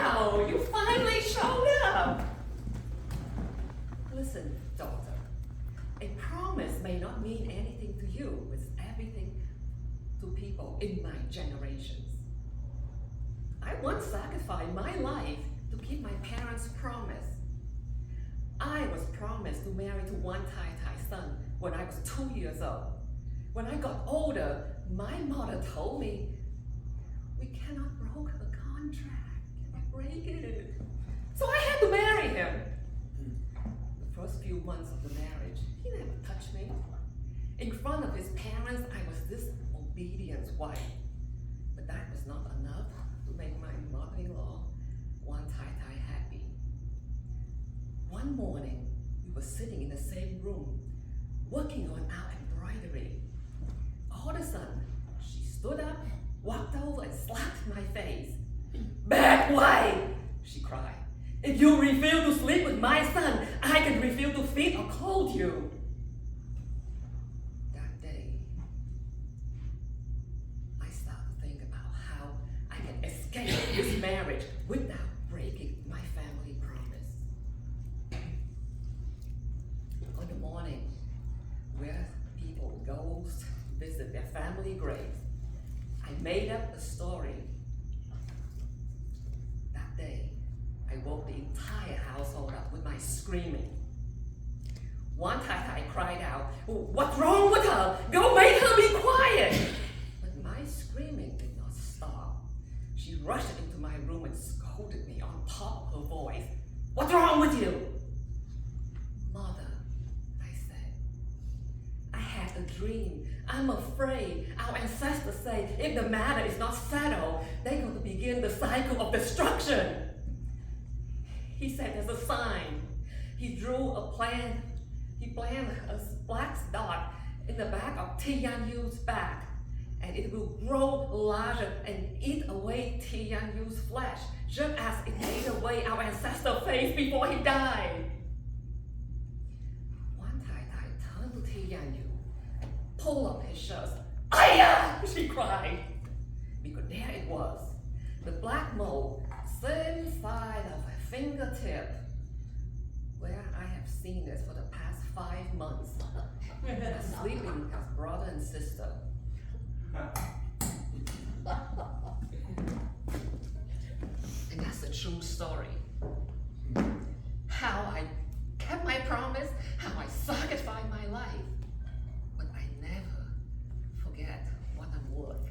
Wow, you finally showed up. Listen, daughter, a promise may not mean anything to you, it's everything to people in my generations. I once sacrificed my life to keep my parents' promise. I was promised to marry to one Tai Tai son when I was 2 years old. When I got older, my mother told me, we cannot break a contract, cannot break it. So I had to marry him. The first few months of the marriage, he never touched me. In front of his parents, I was this obedient wife. But that was not enough to make my mother-in-law, one Tai Tai, happy. One morning, we were sitting in the same room, working on our embroidery. All of a sudden, she stood up, walked over and slapped my face. "Back way!" she cried. "If you refuse to sleep with my son, I can refuse to feed or clothe you." That day, I started to think about how I can escape this marriage without breaking my family promise. On the morning where people go visit their family graves, I made up a story. That day, I woke the entire household up with my screaming. One Tai Tai cried out, "What's wrong with her? Go make her be quiet!" But my screaming did not stop. She rushed into my room and scolded me on top of her voice. "What's wrong with you?" "Mother," I said, "I had a dream. I'm afraid our ancestors say if the matter is not settled, they're going to begin the cycle of destruction." He said there's a sign. He drew a plan. He planned a black dot in the back of Tian Yu's back, and it will grow larger and eat away Tian Yu's flesh, just as it ate away our ancestor's face before he died. One Tai Tai turned to Tian Yu and pulled up his shirt. "Aya!" she cried. Because there it was, the black mole, same side of her fingertip, where I have seen this for the past 5 months, sleeping with his brother and sister. And that's a true story. How I kept my promise, how I sacrificed my life. But I never forget what I'm worth.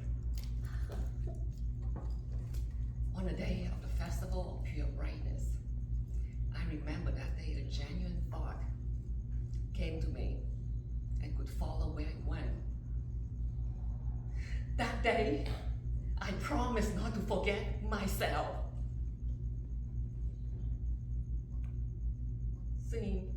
On the day of the Festival of Pure Brightness, I remember that day a genuine thought came to me and could follow where it went. That day, I promised not to forget myself. Scene